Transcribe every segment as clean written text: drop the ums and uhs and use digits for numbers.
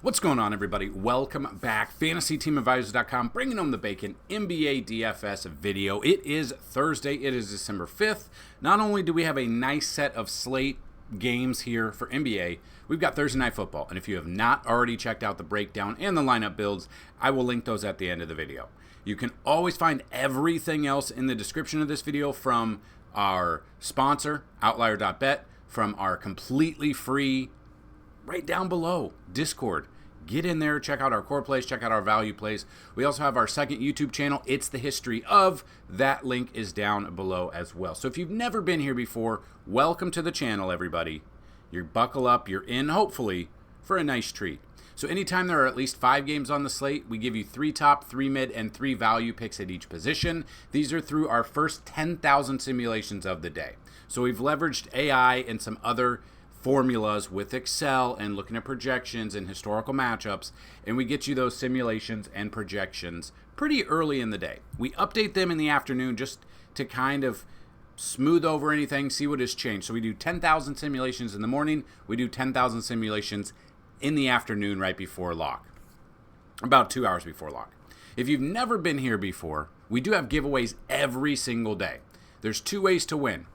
What's going on, everybody? Welcome back. FantasyTeamAdvisors.com, bringing home the bacon NBA DFS video. It is Thursday. It is December 5th. Not only do we have a nice set of slate games here for NBA, we've got Thursday Night Football. And if you have not already checked out the breakdown and the lineup builds, I will link those at the end of the video. You can always find everything else in the description of this video from our sponsor, Outlier.bet, from our completely free right down below Discord. Get in there, check out our core plays, check out our value plays. We also have our second YouTube channel, It's the History of. That link is down below as well. So if you've never been here before, welcome to the channel, everybody. You buckle up, you're in, hopefully, for a nice treat. So anytime there are at least 5 games on the slate, we give you 3 top, 3 mid, and 3 value picks at each position. These are through our first 10,000 simulations of the day. So we've leveraged AI and some other formulas with Excel and looking at projections and historical matchups, and we get you those simulations and projections pretty early in the day. We update them in the afternoon just to kind of smooth over anything, see what has changed. So we do 10,000 simulations in the morning, we do 10,000 simulations in the afternoon right before lock, about 2 hours before lock. If you've never been here before, we do have giveaways every single day. There's 2 ways to win.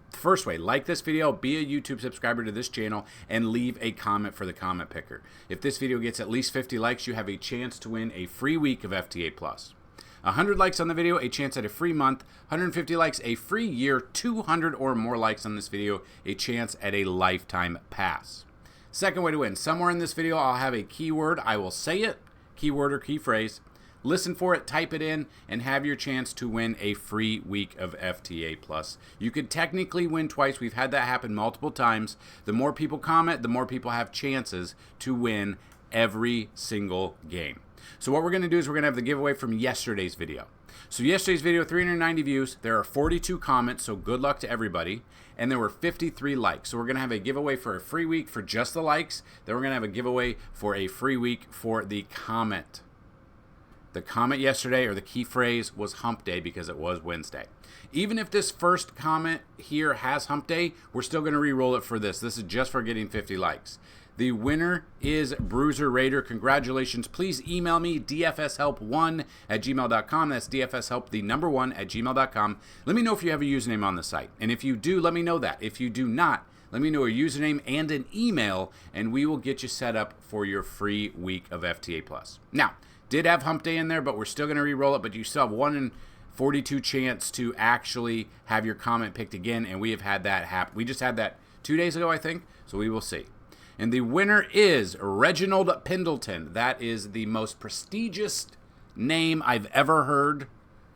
First way, like this video, be a YouTube subscriber to this channel, and leave a comment for the comment picker. If this video gets at least 50 likes, you have a chance to win a free week of FTA+. 100 likes on the video, a chance at a free month. 150 likes, a free year. 200 or more likes on this video, a chance at a lifetime pass. Second way to win, somewhere in this video I'll have a keyword. I will say it, keyword or key phrase. Listen for it, type it in, and have your chance to win a free week of FTA+. You could technically win twice. We've had that happen multiple times. The more people comment, the more people have chances to win every single game. So what we're going to do is we're going to have the giveaway from yesterday's video. So yesterday's video, 390 views. There are 42 comments, so good luck to everybody. And there were 53 likes. So we're going to have a giveaway for a free week for just the likes. Then we're going to have a giveaway for a free week for the comment. The comment yesterday, or the key phrase, was hump day because it was Wednesday. Even if this first comment here has hump day, we're still going to re-roll it for this. This is just for getting 50 likes. The winner is Bruiser Raider. Congratulations. Please email me, dfshelp1@gmail.com. That's dfshelp, the number 1 at gmail.com. Let me know if you have a username on the site. And if you do, let me know that. If you do not, let me know a username and an email, and we will get you set up for your free week of FTA+. Now, did have hump day in there, but we're still going to re-roll it, but you still have 1 in 42 chance to actually have your comment picked again, and we have had that happen. We just had that 2 days ago, I think, so we will see. And the winner is Reginald Pendleton. That is the most prestigious name I've ever heard.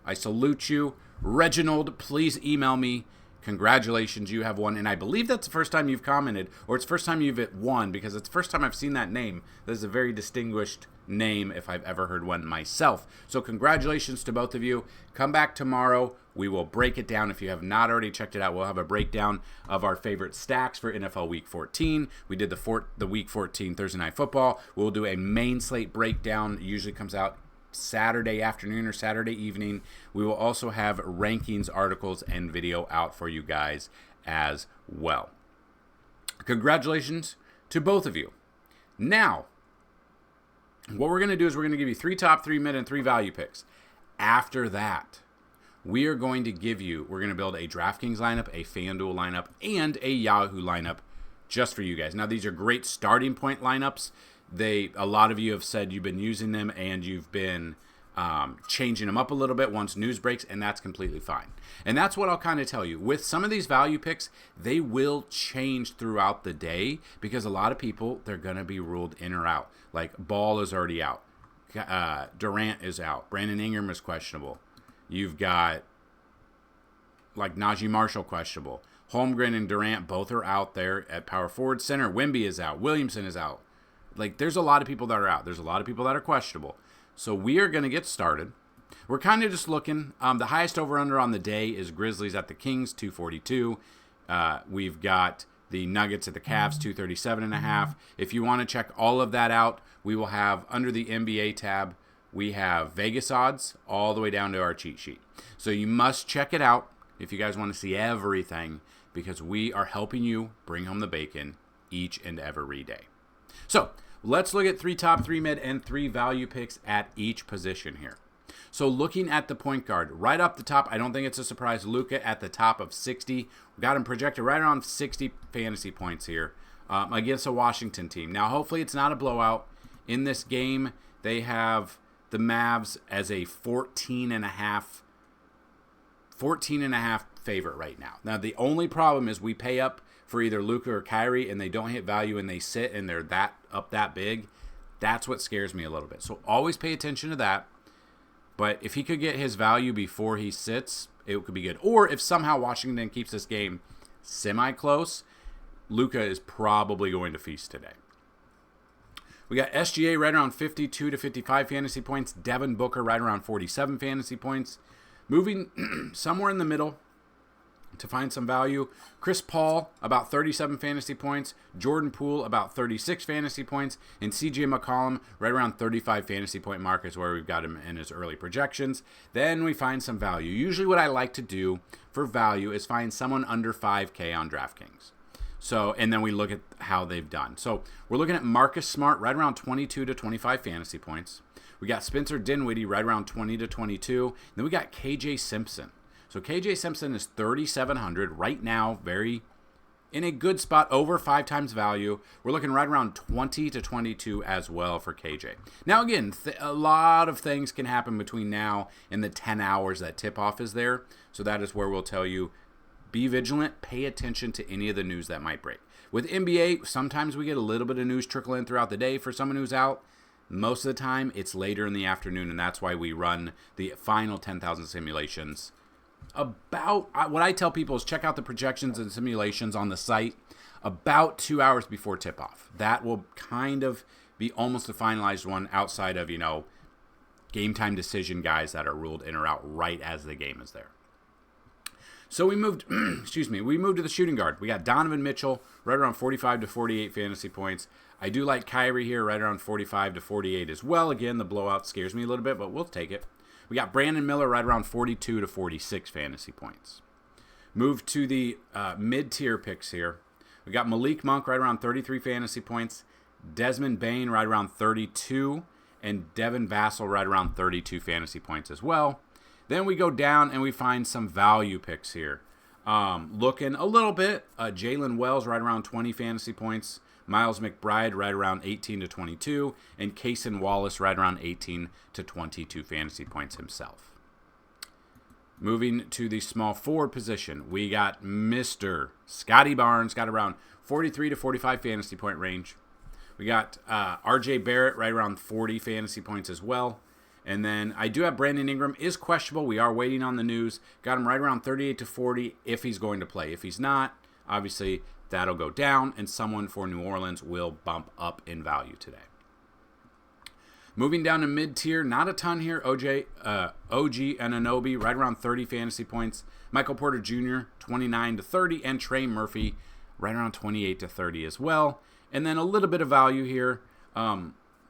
I salute you. Reginald, please email me. Congratulations, you have won. And I believe that's the first time you've commented, or it's the first time you've won, because it's the first time I've seen that name. That is a very distinguished name if I've ever heard one myself. So congratulations to both of you. Come back tomorrow. We will break it down. If you have not already checked it out, we'll have a breakdown of our favorite stacks for NFL Week 14. We did the Week 14 Thursday Night Football. We'll do a main slate breakdown. It usually comes out Saturday afternoon or Saturday evening. We will also have rankings, articles, and video out for you guys as well. Congratulations to both of you. Now, what we're going to do is we're going to give you 3 top, 3 mid, and 3 value picks. After that, we are going to we're going to build a DraftKings lineup, a Fanduel lineup, and a Yahoo lineup just for you guys. Now, these are great starting point lineups. A lot of you have said you've been using them and you've been changing them up a little bit once news breaks, and that's completely fine. And that's what I'll kind of tell you. With some of these value picks, they will change throughout the day because a lot of people, they're going to be ruled in or out. Like Ball is already out. Durant is out. Brandon Ingram is questionable. You've got like Najee Marshall questionable. Holmgren and Durant both are out there at power forward. Center, Wemby is out. Williamson is out. Like, there's a lot of people that are out. There's a lot of people that are questionable. So we are going to get started. We're kind of just looking. The highest over-under on the day is Grizzlies at the Kings, 242. We've got the Nuggets at the Cavs, 237.5. If you want to check all of that out, we will have, under the NBA tab, we have Vegas odds all the way down to our cheat sheet. So you must check it out if you guys want to see everything, because we are helping you bring home the bacon each and every day. So Let's look at 3 top, 3 mid, and 3 value picks at each position here. So looking at the point guard, right up the top, I don't think it's a surprise. Luka at the top of 60. We got him projected right around 60 fantasy points here against a Washington team. Now, hopefully it's not a blowout. In this game, they have the Mavs as a 14.5 favorite right now. Now, the only problem is we pay up for either Luka or Kyrie, and they don't hit value, and they sit, and they're that big. That's what scares me a little bit. So always pay attention to that. But if he could get his value before he sits, it could be good. Or if somehow Washington keeps this game semi-close, Luka is probably going to feast today. We got SGA right around 52 to 55 fantasy points. Devin Booker right around 47 fantasy points. Moving somewhere in the middle to find some value. Chris Paul, about 37 fantasy points. Jordan Poole, about 36 fantasy points. And CJ McCollum, right around 35 fantasy point mark is where we've got him in his early projections. Then we find some value. Usually what I like to do for value is find someone under 5K on DraftKings. So, and then we look at how they've done. So we're looking at Marcus Smart, right around 22 to 25 fantasy points. We got Spencer Dinwiddie, right around 20 to 22. Then we got KJ Simpson. So KJ Simpson is 3,700 right now, very in a good spot, over 5 times value. We're looking right around 20 to 22 as well for KJ. Now again, a lot of things can happen between now and the 10 hours that tip-off is there. So that is where we'll tell you, be vigilant, pay attention to any of the news that might break. With NBA, sometimes we get a little bit of news trickle in throughout the day for someone who's out. Most of the time, it's later in the afternoon, and that's why we run the final 10,000 simulations. About what I tell people is check out the projections and simulations on the site about 2 hours before tip-off. That will kind of be almost a finalized one outside of, game time decision guys that are ruled in or out right as the game is there. So we moved, we moved to the shooting guard. We got Donovan Mitchell right around 45 to 48 fantasy points. I do like Kyrie here right around 45 to 48 as well. Again, the blowout scares me a little bit, but we'll take it. We got Brandon Miller right around 42 to 46 fantasy points. Move to the mid-tier picks here. We got Malik Monk right around 33 fantasy points. Desmond Bane right around 32. And Devin Vassell right around 32 fantasy points as well. Then we go down and we find some value picks here. Looking a little bit, Jalen Wells right around 20 fantasy points. Miles McBride right around 18 to 22. And Cason Wallace right around 18 to 22 fantasy points himself. Moving to the small forward position, we got Mr. Scotty Barnes, got around 43 to 45 fantasy point range. We got RJ Barrett right around 40 fantasy points as well. And then I do have Brandon Ingram is questionable. We are waiting on the news. Got him right around 38 to 40 if he's going to play. If he's not, obviously that'll go down, and someone for New Orleans will bump up in value today. Moving down to mid-tier, not a ton here. OG Anunoby right around 30 fantasy points. Michael Porter Jr., 29 to 30. And Trey Murphy right around 28 to 30 as well. And then a little bit of value here.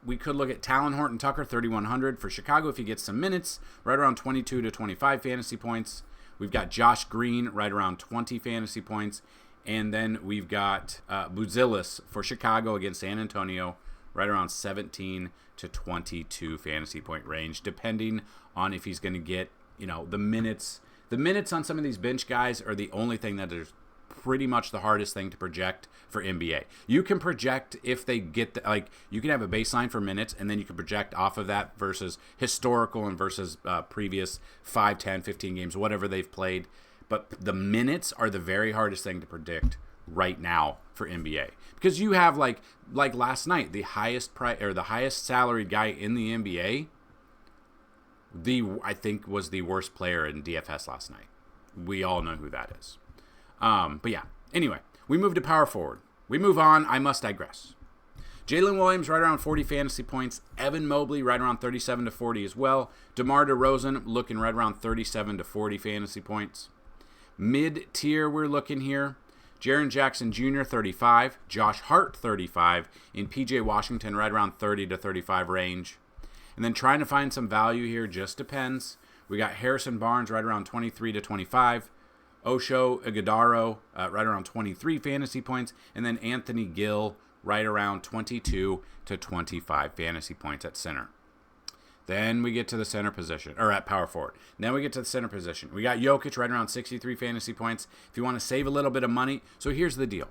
We could look at Talon Horton Tucker, 3,100 for Chicago if he gets some minutes, right around 22 to 25 fantasy points. We've got Josh Green right around 20 fantasy points. And then we've got Buzelis for Chicago against San Antonio, right around 17 to 22 fantasy point range, depending on if he's going to get, the minutes. The minutes on some of these bench guys are the only thing that is pretty much the hardest thing to project for NBA. You can project if they get, you can have a baseline for minutes, and then you can project off of that versus historical and versus previous 5, 10, 15 games, whatever they've played. But the minutes are the very hardest thing to predict right now for NBA, because you have like last night, the highest salaried guy in the NBA. I think was the worst player in DFS last night. We all know who that is. But yeah. Anyway, we move to power forward. We move on. I must digress. Jalen Williams right around 40 fantasy points. Evan Mobley right around 37 to 40 as well. DeMar DeRozan looking right around 37 to 40 fantasy points. Mid-tier, we're looking here. Jaren Jackson Jr., 35. Josh Hart, 35. And P.J. Washington right around 30 to 35 range. And then trying to find some value here, just depends. We got Harrison Barnes right around 23 to 25. Osho Ighodaro right around 23 fantasy points. And then Anthony Gill right around 22 to 25 fantasy points at center. Then we get to the center position, or at power forward. Then we get to the center position. We got Jokic right around 63 fantasy points. If you want to save a little bit of money, so here's the deal.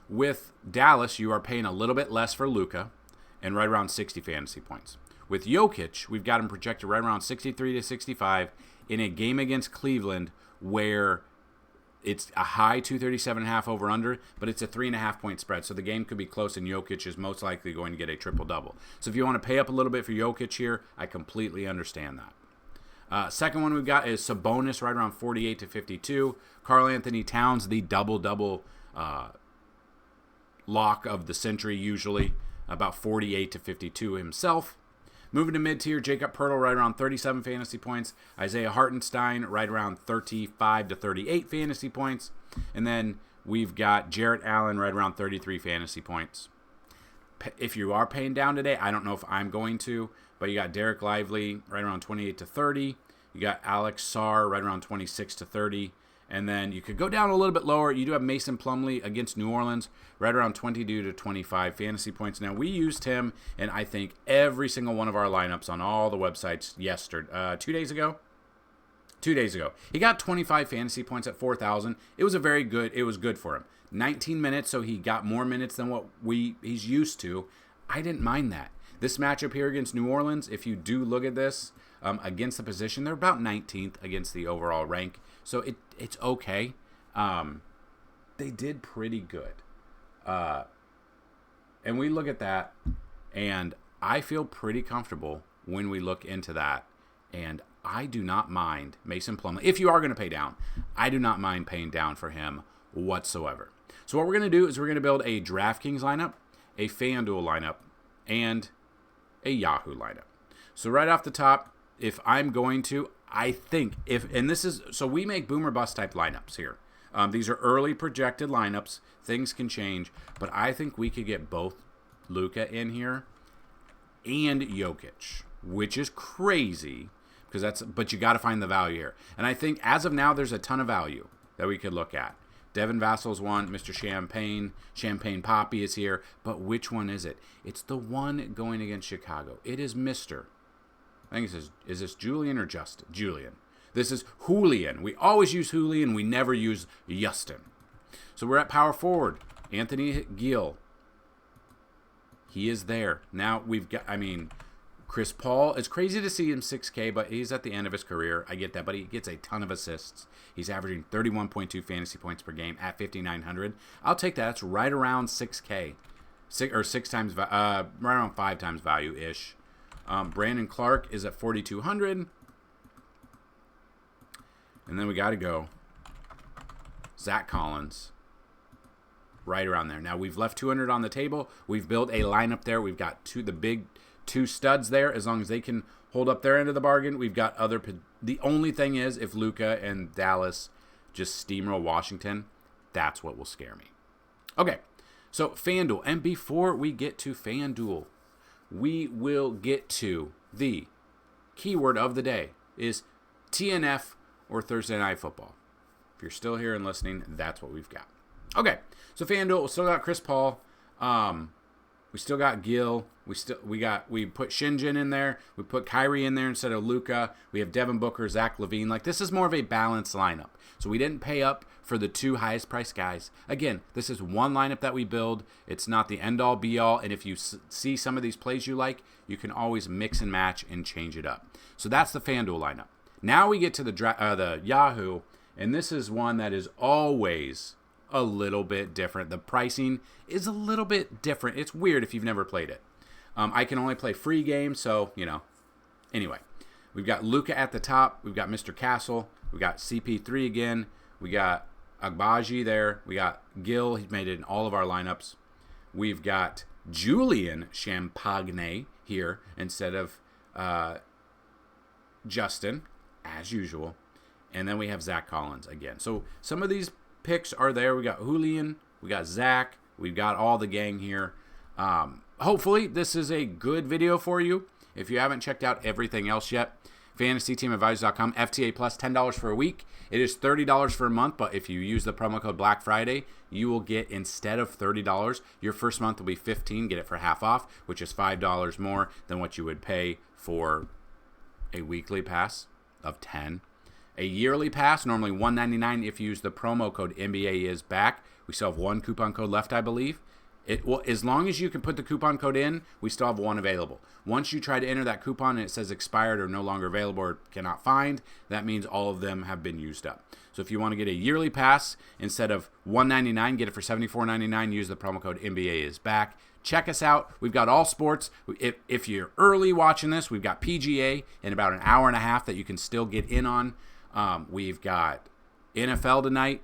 With Dallas, you are paying a little bit less for Luka and right around 60 fantasy points. With Jokic, we've got him projected right around 63 to 65 in a game against Cleveland where it's a high 237.5 over under, but it's a 3.5 point spread. So the game could be close, and Jokic is most likely going to get a triple double. So if you want to pay up a little bit for Jokic here, I completely understand that. Second one we've got is Sabonis right around 48 to 52. Karl Anthony Towns, the double lock of the century, usually about 48 to 52 himself. Moving to mid-tier, Jacob Poeltl right around 37 fantasy points. Isaiah Hartenstein right around 35 to 38 fantasy points. And then we've got Jarrett Allen right around 33 fantasy points. If you are paying down today, I don't know if I'm going to, but you got Derek Lively right around 28 to 30. You got Alex Sarr right around 26 to 30. And then you could go down a little bit lower. You do have Mason Plumlee against New Orleans, right around 22 to 25 fantasy points. Now, we used him in, I think, every single one of our lineups on all the websites yesterday, 2 days ago. 2 days ago. He got 25 fantasy points at 4,000. It was good for him. 19 minutes, so he got more minutes than what he's used to. I didn't mind that. This matchup here against New Orleans, if you do look at this, against the position, they're about 19th against the overall rank. So it's okay. They did pretty good. And we look at that, and I feel pretty comfortable when we look into that. And I do not mind Mason Plumlee. If you are going to pay down, I do not mind paying down for him whatsoever. So what we're going to do is we're going to build a DraftKings lineup, a FanDuel lineup, and a Yahoo lineup. So right off the top, if I'm going to, I think so we make boom or bust type lineups here. These are early projected lineups. Things can change, but I think we could get both Luka in here and Jokic, which is crazy but you got to find the value here. And I think as of now, there's a ton of value that we could look at. Devin Vassal's one, Mr. Champagne Poppy is here, but which one is it? It's the one going against Chicago. It is Mr. I think it says, is this Julian or Justin? Julian. This is Julian. We always use Julian. We never use Justin. So we're at power forward. Anthony Gill. He is there. Now we've got, Chris Paul. It's crazy to see him 6K, but he's at the end of his career. I get that, but he gets a ton of assists. He's averaging 31.2 fantasy points per game at 5,900. I'll take that. That's right around 6K. Right around 5 times value-ish. Brandon Clark is at 4,200. And then we got to go Zach Collins right around there. Now, we've left 200 on the table. We've built a lineup there. We've got the big two studs there. As long as they can hold up their end of the bargain, we've got the only thing is if Luka and Dallas just steamroll Washington, that's what will scare me. Okay, so FanDuel. And before we get to FanDuel, we will get to the keyword of the day is TNF or Thursday Night Football. If you're still here and listening, that's what we've got. Okay, so FanDuel, we still got Chris Paul. We still got Gill. We put Shinjin in there. We put Kyrie in there instead of Luka. We have Devin Booker, Zach LaVine. This is more of a balanced lineup. So we didn't pay up for the two highest priced guys. Again, this is one lineup that we build. It's not the end-all, be-all. And if you see some of these plays you like, you can always mix and match and change it up. So that's the FanDuel lineup. Now we get to the Yahoo, and this is one that is always a little bit different. The pricing is a little bit different. It's weird if you've never played it. I can only play free games, so, Anyway, we've got Luka at the top. We've got Mr. Castle. We've got CP3 again. We got Agbaji there. We got Gill. He's made it in all of our lineups. We've got Julian Champagne here instead of Justin, as usual. And then we have Zach Collins again. So some of these picks are there. We got Julian. We got Zach. We've got all the gang here. Hopefully this is a good video for you. If you haven't checked out everything else yet, FantasyTeamAdvisors.com. FTA plus $10 for a week. It is $30 for a month, but if you use the promo code Black Friday, you will get, instead of $30, your first month will be $15. Get it for half off, which is $5 more than what you would pay for a weekly pass of $10. A yearly pass, normally $199 if you use the promo code NBA is back. We still have one coupon code left, I believe. As long as you can put the coupon code in, we still have one available. Once you try to enter that coupon and it says expired or no longer available or cannot find, that means all of them have been used up. So if you want to get a yearly pass, instead of $199, get it for $74.99. Use the promo code NBA is back. Check us out. We've got all sports. If you're early watching this, we've got PGA in about an hour and a half that you can still get in on. We've got NFL tonight.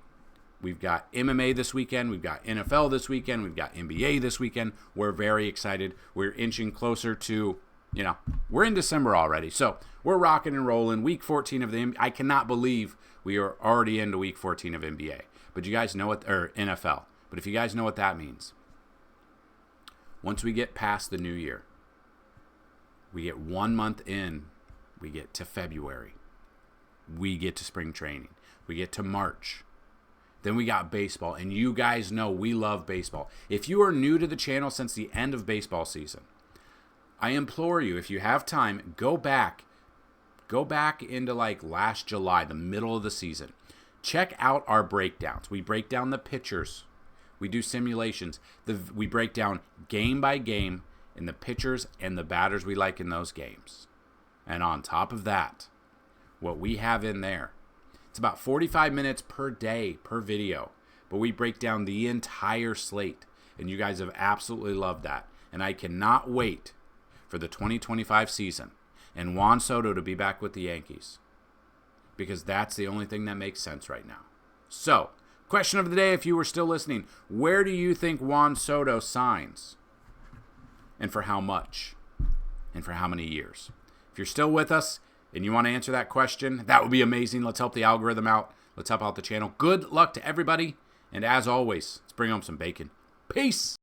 We've got MMA this weekend. We've got NFL this weekend. We've got NBA this weekend. We're very excited. We're inching closer to, we're in December already. So we're rocking and rolling. Week 14 of the NBA. I cannot believe we are already into week 14 of NBA. But you guys know what, or NFL. But if you guys know what that means, once we get past the new year, we get 1 month in, we get to February. We get to spring training. We get to March. Then we got baseball, and you guys know we love baseball. If you are new to the channel since the end of baseball season, I implore you, if you have time, go back into like last July, the middle of the season. Check out our breakdowns. We break down the pitchers. We do simulations. We break down game by game in the pitchers and the batters we like in those games. And on top of that, what we have in there, it's about 45 minutes per day per video, but we break down the entire slate, and you guys have absolutely loved that. And I cannot wait for the 2025 season and Juan Soto to be back with the Yankees, because that's the only thing that makes sense right now. So, question of the day, if you were still listening, where do you think Juan Soto signs? And for how much? And for how many years? If you're still with us, and you want to answer that question, that would be amazing. Let's help the algorithm out. Let's help out the channel. Good luck to everybody. And as always, let's bring home some bacon. Peace.